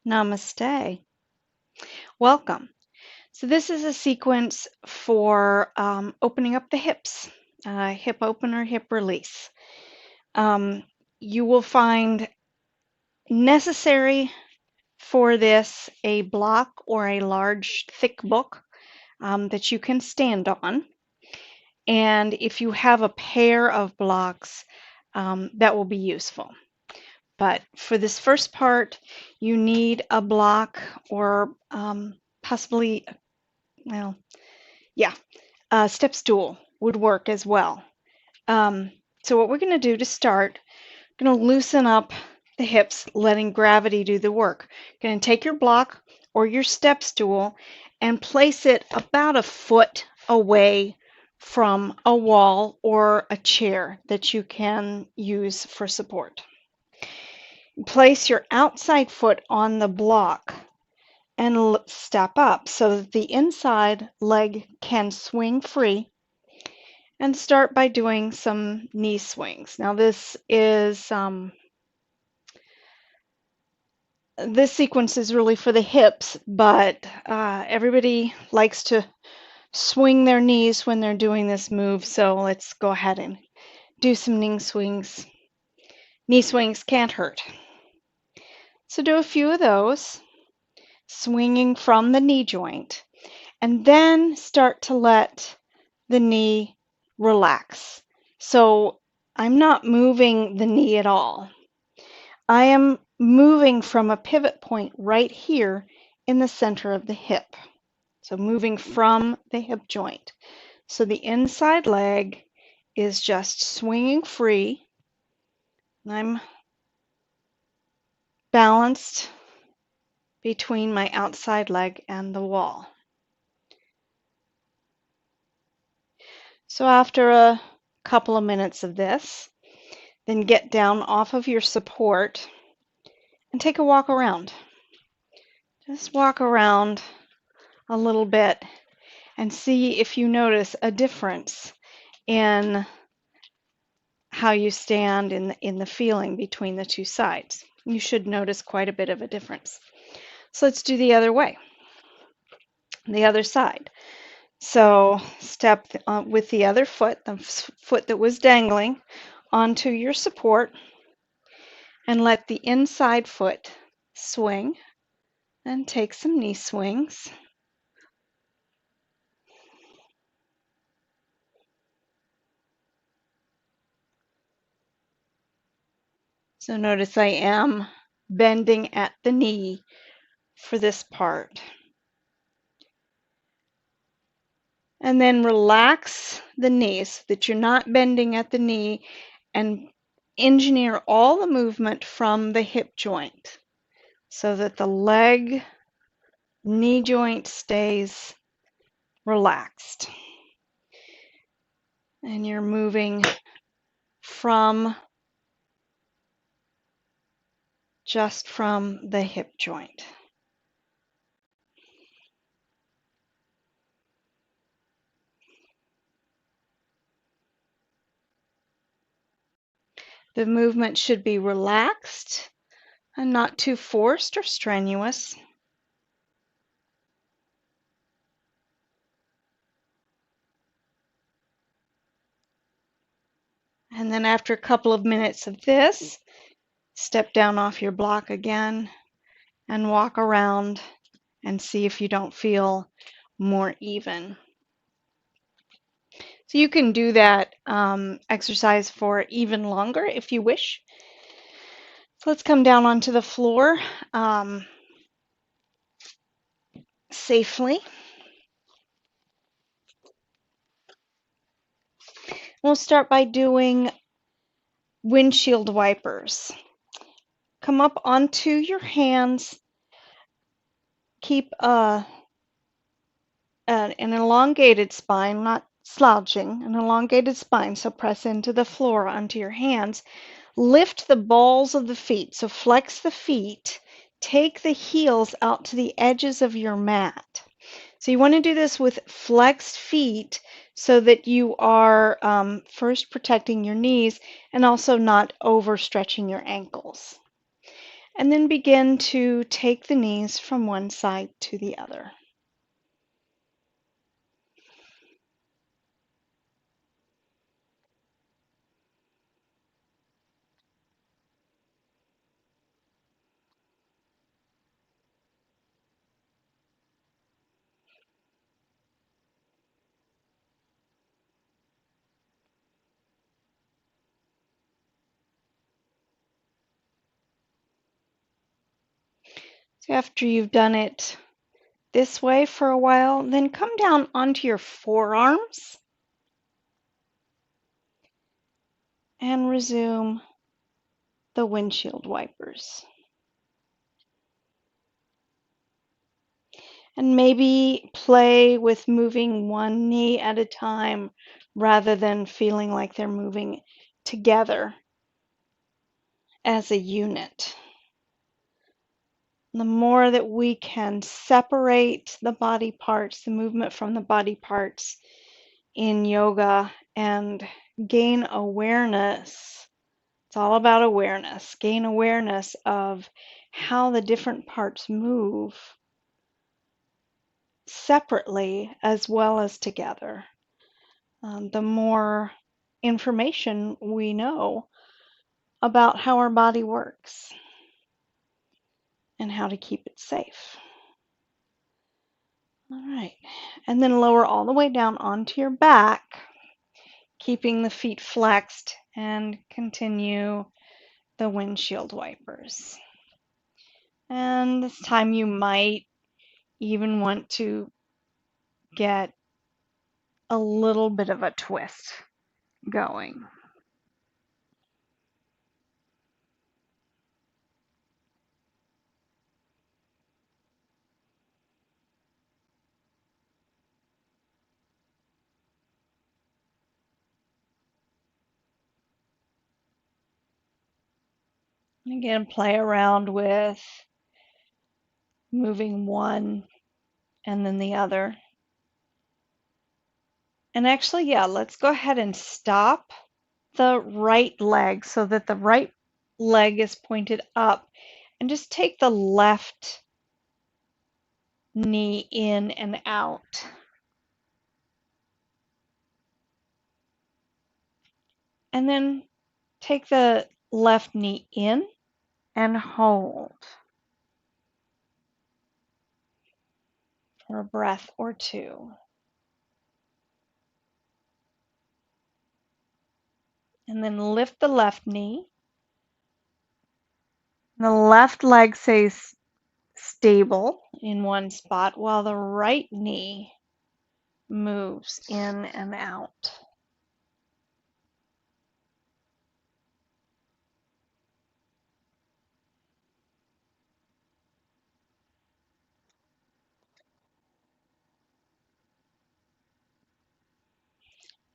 Namaste. Welcome. So this is a sequence for opening up the hips, hip opener, hip release. You will find necessary for this a block or a large thick book that you can stand on. And if you have a pair of blocks, that will be useful. But for this first part, you need a block or possibly, well, yeah, a step stool would work as well. So what we're going to do to start, we're going to loosen up the hips, letting gravity do the work. You're going to take your block or your step stool and place it about a foot away from a wall or a chair that you can use for support. Place your outside foot on the block and step up so that the inside leg can swing free, and start by doing some knee swings. Now this sequence is really for the hips, but everybody likes to swing their knees when they're doing this move, so let's go ahead and do some knee swings. Knee swings can't hurt. So do a few of those, swinging from the knee joint, and then start to let the knee relax. So I'm not moving the knee at all. I am moving from a pivot point right here in the center of the hip. So moving from the hip joint. So the inside leg is just swinging free. I'm balanced between my outside leg and the wall. So after a couple of minutes of this, then get down off of your support and take a walk around. Just walk around a little bit and see if you notice a difference in how you stand in the feeling between the two sides. You should notice quite a bit of a difference. So let's do the other way, the other side. So step with the other foot, the foot that was dangling, onto your support, and let the inside foot swing, and take some knee swings. So notice I am bending at the knee for this part. And then relax the knee so that you're not bending at the knee, and engineer all the movement from the hip joint so that the leg knee joint stays relaxed. And you're moving just from the hip joint. The movement should be relaxed and not too forced or strenuous. And then after a couple of minutes of this, step down off your block again and walk around and see if you don't feel more even. So you can do that exercise for even longer if you wish. So let's come down onto the floor safely. We'll start by doing windshield wipers. Come up onto your hands. Keep an elongated spine, not slouching, an elongated spine. So press into the floor onto your hands. Lift the balls of the feet. So flex the feet. Take the heels out to the edges of your mat. So you want to do this with flexed feet so that you are first protecting your knees and also not overstretching your ankles. And then begin to take the knees from one side to the other. So after you've done it this way for a while, then come down onto your forearms and resume the windshield wipers. And maybe play with moving one knee at a time rather than feeling like they're moving together as a unit. The more that we can separate the body parts, the movement from the body parts in yoga, and gain awareness. It's all about awareness. Gain awareness of how the different parts move separately as well as together. The more information we know about how our body works and how to keep it safe. All right, and then lower all the way down onto your back, keeping the feet flexed, and continue the windshield wipers. And this time you might even want to get a little bit of a twist going. And again, play around with moving one and then the other. And actually, yeah, let's go ahead and stop the right leg so that the right leg is pointed up, and just take the left knee in and out. And then take the left knee in and hold for a breath or two. And then lift the left knee. The left leg stays stable in one spot while the right knee moves in and out.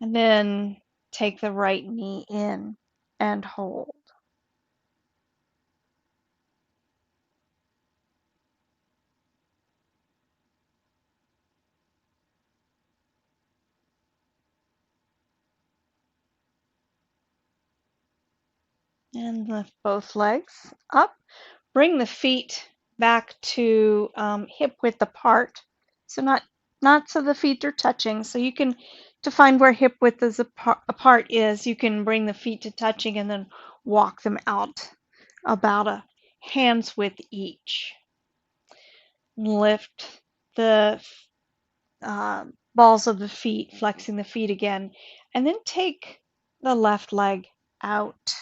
And then take the right knee in and hold. And lift both legs up. Bring the feet back to hip width apart. So not so the feet are touching. So you can, to find where hip width is apart is, you can bring the feet to touching and then walk them out about a hand's width each. Lift the balls of the feet, flexing the feet again, and then take the left leg out.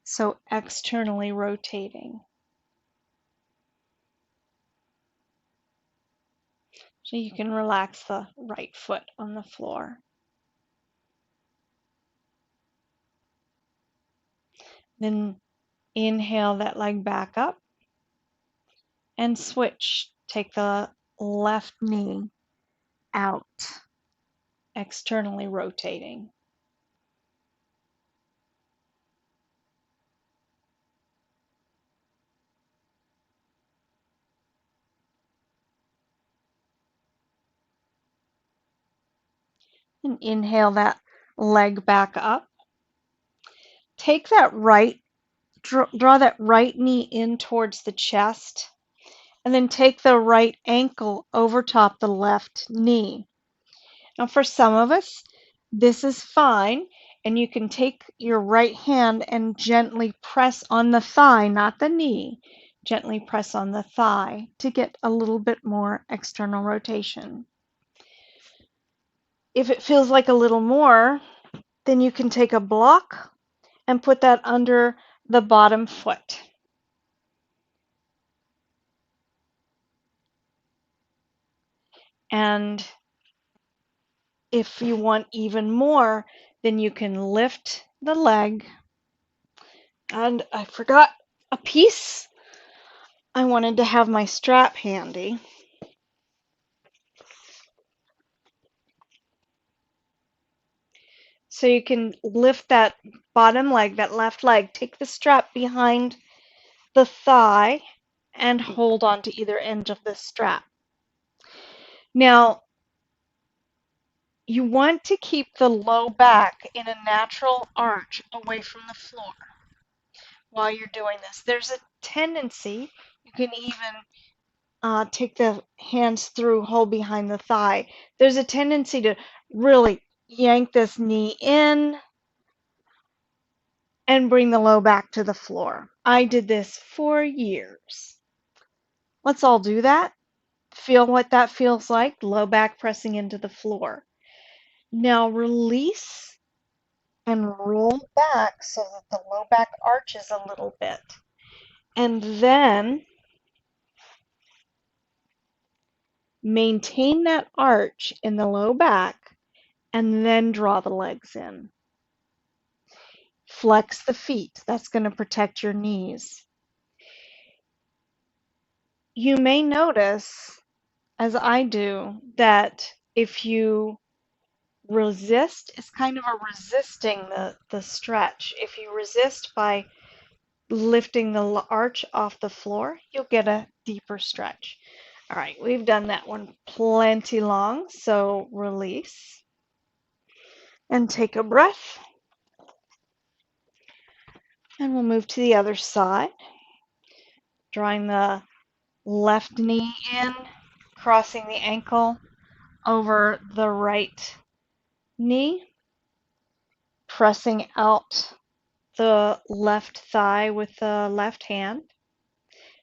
So externally rotating. So you can relax the right foot on the floor. Then inhale that leg back up and switch. Take the left knee out, externally rotating. And inhale that leg back up. Take that right draw that right knee in towards the chest, and then take the right ankle over top the left knee. Now, for some of us, this is fine, and you can take your right hand and gently press on the thigh, not the knee. Gently press on the thigh to get a little bit more external rotation. If it feels like a little more, then you can take a block and put that under the bottom foot. And if you want even more, then you can lift the leg. And I forgot a piece. I wanted to have my strap handy. So you can lift that bottom leg, that left leg, take the strap behind the thigh and hold on to either end of the strap. Now, you want to keep the low back in a natural arch away from the floor while you're doing this. There's a tendency, you can even take the hands through, hold behind the thigh. There's a tendency to really yank this knee in and bring the low back to the floor. I did this for years. Let's all do that. Feel what that feels like, low back pressing into the floor. Now release and roll back so that the low back arches a little bit. And then maintain that arch in the low back and then draw the legs in. Flex the feet. That's going to protect your knees. You may notice, as I do, that if you resist, it's kind of a resisting the stretch. If you resist by lifting the arch off the floor, you'll get a deeper stretch. All right, we've done that one plenty long, so release and take a breath. And we'll move to the other side, drawing the left knee in, crossing the ankle over the right knee, pressing out the left thigh with the left hand.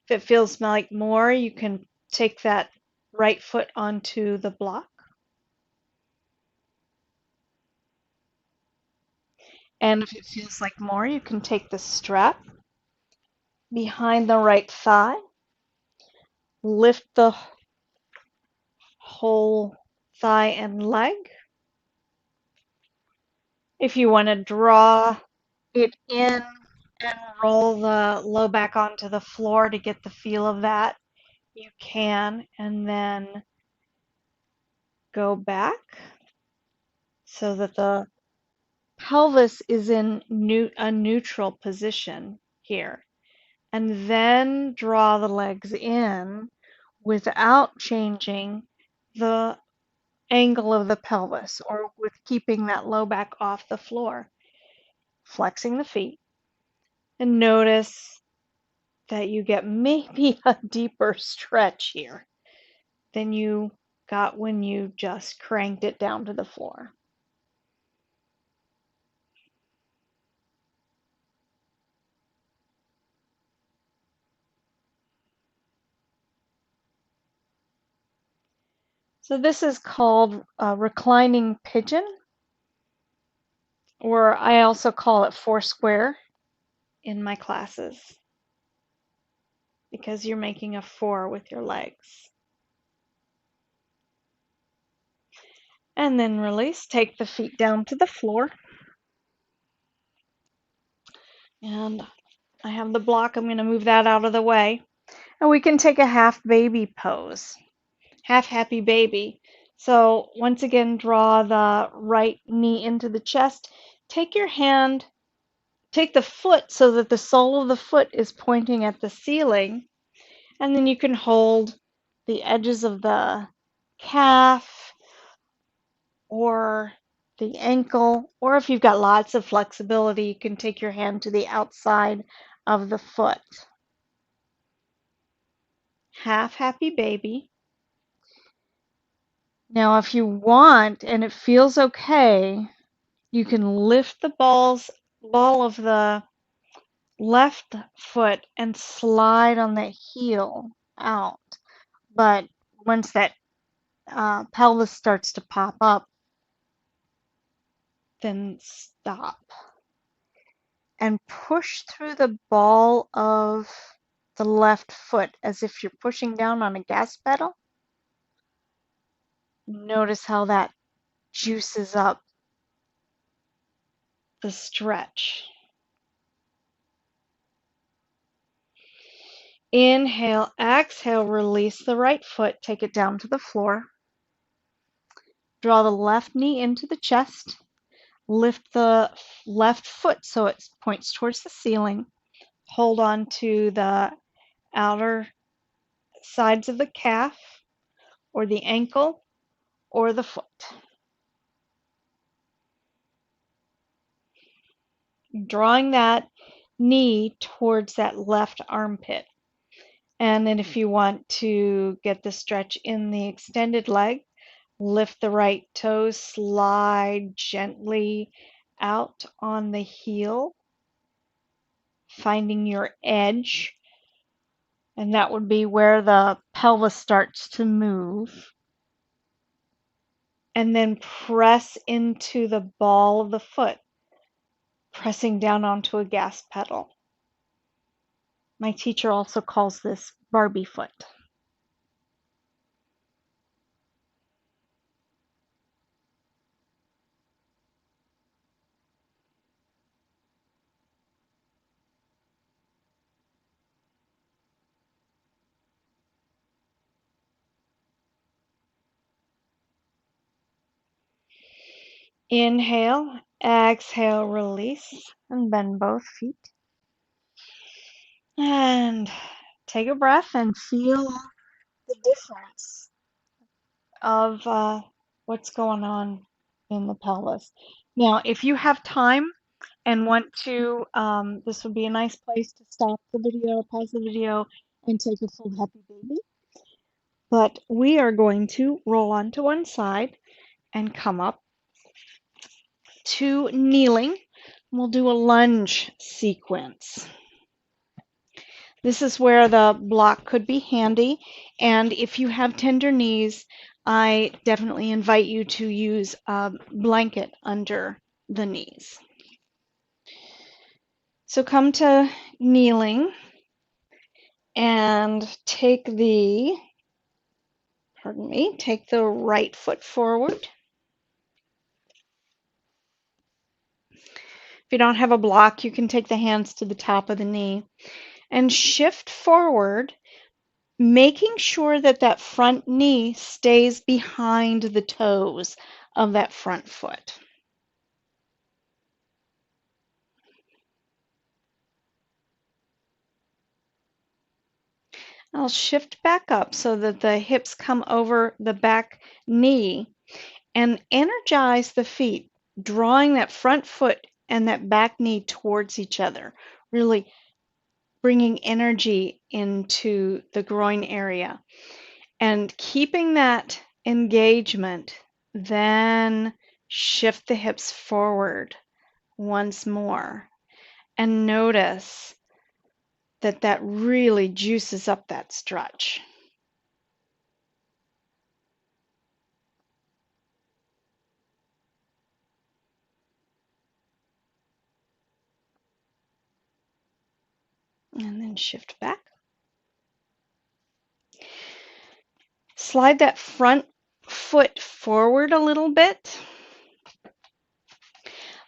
If it feels like more, you can take that right foot onto the block. And if it feels like more, you can take the strap behind the right thigh, lift the whole thigh and leg. If you want to draw it in and roll the low back onto the floor to get the feel of that, you can, and then go back so that the pelvis is in a neutral position here. And then draw the legs in without changing the angle of the pelvis or with keeping that low back off the floor. Flexing the feet. And notice that you get maybe a deeper stretch here than you got when you just cranked it down to the floor. So this is called reclining pigeon, or I also call it foursquare in my classes because you're making a four with your legs. And then release, take the feet down to the floor. And I have the block, I'm going to move that out of the way. And we can take a half baby pose, half happy baby. So once again, draw the right knee into the chest. Take your hand, take the foot so that the sole of the foot is pointing at the ceiling. And then you can hold the edges of the calf or the ankle, or if you've got lots of flexibility, you can take your hand to the outside of the foot. Half happy baby. Now, if you want and it feels okay, you can lift the ball of the left foot and slide on the heel out. But once that pelvis starts to pop up, then stop. And push through the ball of the left foot as if you're pushing down on a gas pedal. Notice how that juices up the stretch. Inhale, exhale, release the right foot, take it down to the floor. Draw the left knee into the chest. Lift the left foot so it points towards the ceiling. Hold on to the outer sides of the calf or the ankle or the foot. Drawing that knee towards that left armpit. And then if you want to get the stretch in the extended leg, lift the right toes, slide gently out on the heel, finding your edge. And that would be where the pelvis starts to move. And then press into the ball of the foot, pressing down onto a gas pedal. My teacher also calls this Barbie foot. Inhale, exhale, release, and bend both feet. And take a breath and feel the difference of what's going on in the pelvis. Now, if you have time and want to, this would be a nice place to stop the video, pause the video, and take a full happy baby. But we are going to roll onto one side and come up to kneeling. We'll do a lunge sequence. This is where the block could be handy, and if you have tender knees, I definitely invite you to use a blanket under the knees. So come to kneeling and take the right foot forward. If you don't have a block, you can take the hands to the top of the knee and shift forward, making sure that that front knee stays behind the toes of that front foot. I'll shift back up so that the hips come over the back knee and energize the feet, drawing that front foot and that back knee towards each other, really bringing energy into the groin area and keeping that engagement. Then shift the hips forward once more and notice that that really juices up that stretch. And then shift back. Slide that front foot forward a little bit.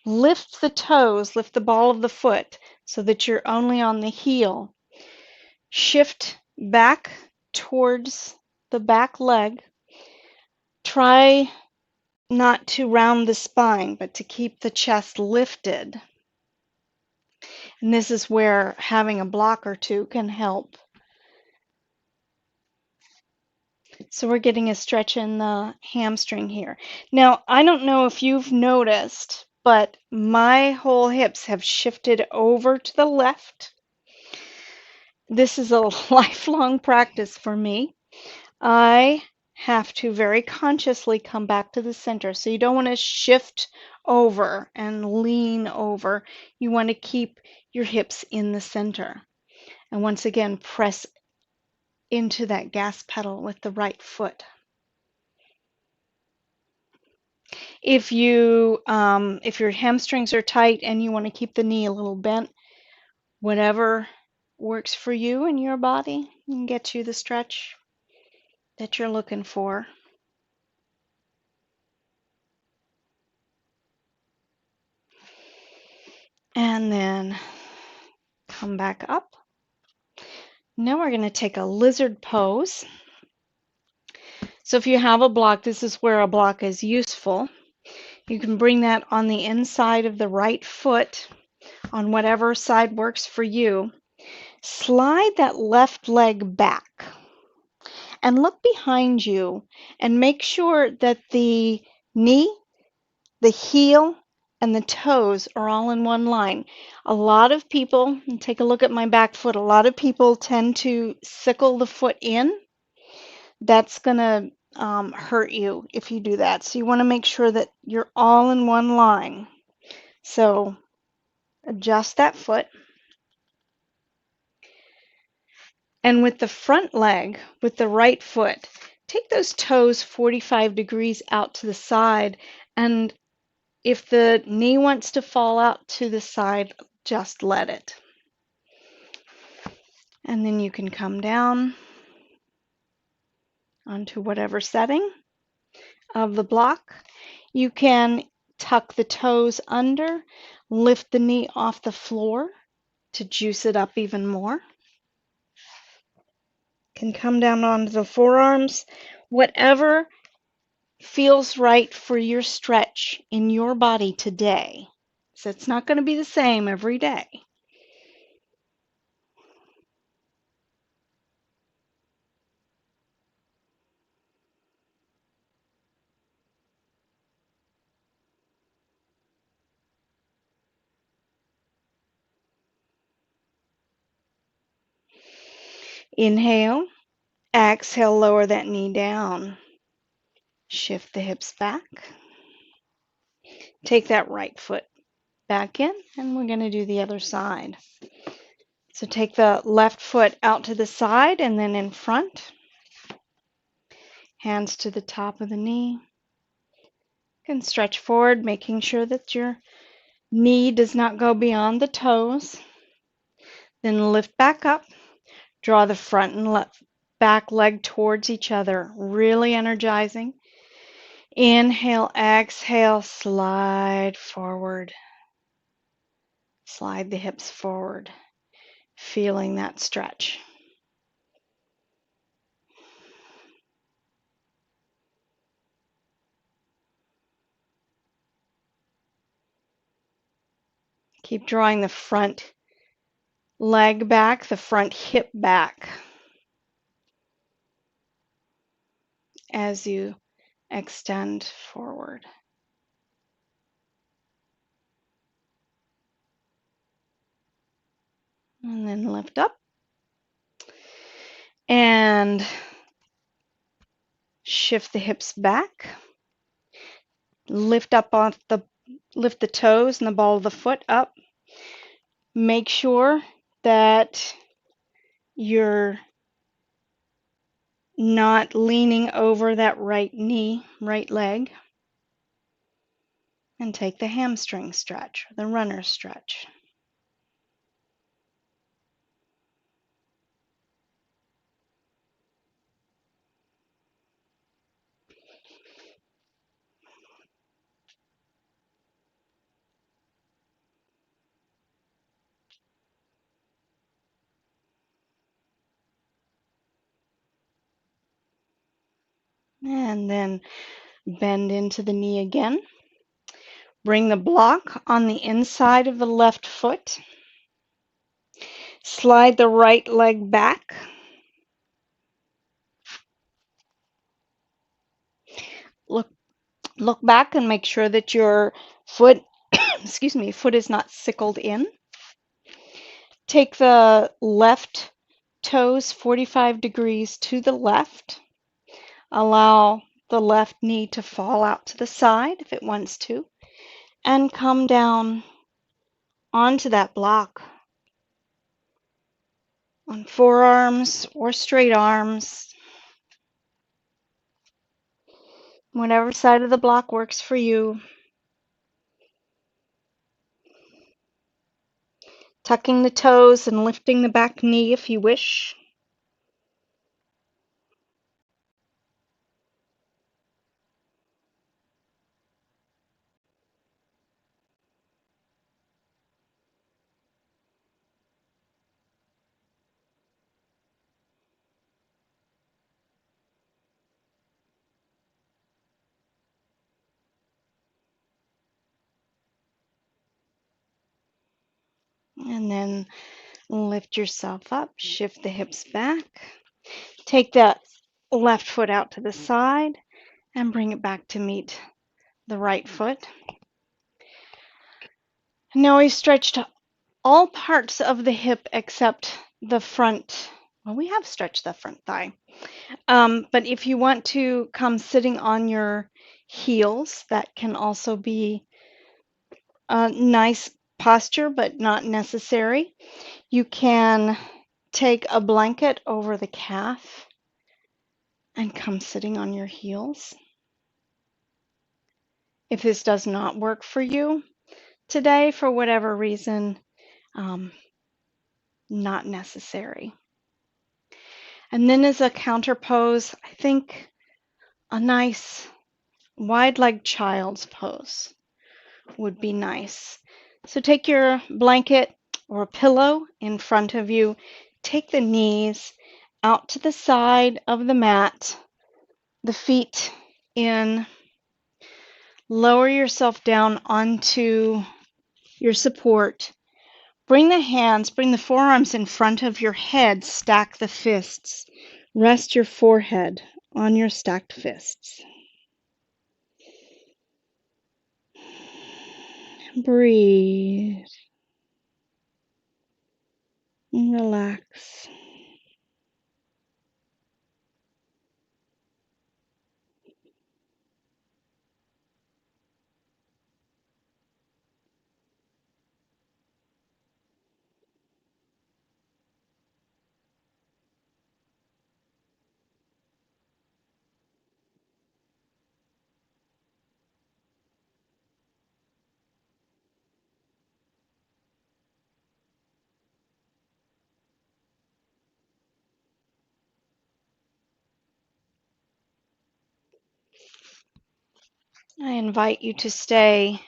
Lift the toes, lift the ball of the foot so that you're only on the heel. Shift back towards the back leg. Try not to round the spine, but to keep the chest lifted. And this is where having a block or two can help. So we're getting a stretch in the hamstring here. Now, I don't know if you've noticed, but my whole hips have shifted over to the left. This is a lifelong practice for me. I have to very consciously come back to the center. So you don't want to shift over and lean over. You want to keep your hips in the center. And once again, press into that gas pedal with the right foot. If your hamstrings are tight and you want to keep the knee a little bent, whatever works for you and your body and get you the stretch that you're looking for. And then come back up. Now we're going to take a lizard pose. So if you have a block, this is where a block is useful. You can bring that on the inside of the right foot on whatever side works for you. Slide that left leg back and look behind you and make sure that the knee, the heel, and the toes are all in one line. A lot of people, and take a look at my back foot, a lot of people tend to sickle the foot in. That's going to hurt you if you do that. So you want to make sure that you're all in one line. So adjust that foot. And with the front leg, with the right foot, take those toes 45 degrees out to the side. And if the knee wants to fall out to the side, just let it. And then you can come down onto whatever setting of the block. You can tuck the toes under, lift the knee off the floor to juice it up even more. Can come down onto the forearms. Whatever feels right for your stretch in your body today. So it's not going to be the same every day. Inhale, exhale, lower that knee down. Shift the hips back. Take that right foot back in, and we're going to do the other side. So take the left foot out to the side and then in front. Hands to the top of the knee. You can stretch forward, making sure that your knee does not go beyond the toes. Then lift back up. Draw the front and back leg towards each other, really energizing. Inhale, exhale, slide forward. Slide the hips forward, feeling that stretch. Keep drawing the front leg back, the front hip back as you extend forward. And then lift up. And shift the hips back. Lift the toes and the ball of the foot up. Make sure that you're not leaning over that right knee, right leg. And take the hamstring stretch, the runner stretch. And then bend into the knee again. Bring the block on the inside of the left foot. Slide the right leg back. Look back and make sure that your foot, foot is not sickled in. Take the left toes 45 degrees to the left. Allow the left knee to fall out to the side if it wants to, and come down onto that block on forearms or straight arms, whatever side of the block works for you. Tucking the toes and lifting the back knee if you wish. And then lift yourself up, shift the hips back. Take that left foot out to the side and bring it back to meet the right foot. Now we've stretched all parts of the hip except the front. Well, we have stretched the front thigh. But if you want to come sitting on your heels, that can also be a nice posture, but not necessary. You can take a blanket over the calf and come sitting on your heels. If this does not work for you today, for whatever reason, not necessary. And then as a counter pose, I think a nice wide-legged child's pose would be nice. So take your blanket or a pillow in front of you, take the knees out to the side of the mat, the feet in, lower yourself down onto your support. Bring the forearms in front of your head, stack the fists. Rest your forehead on your stacked fists. Breathe. Relax. I invite you to stay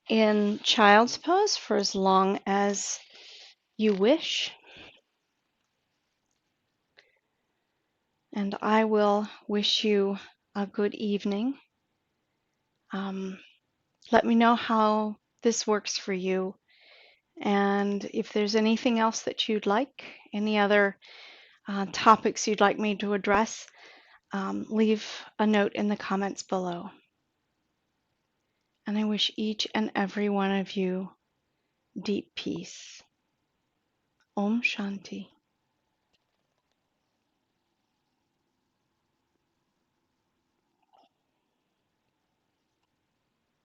in child's pose for as long as you wish. And I will wish you a good evening. Let me know how this works for you. And if there's anything else that you'd like, any other topics you'd like me to address, leave a note in the comments below. And I wish each and every one of you deep peace. Om Shanti.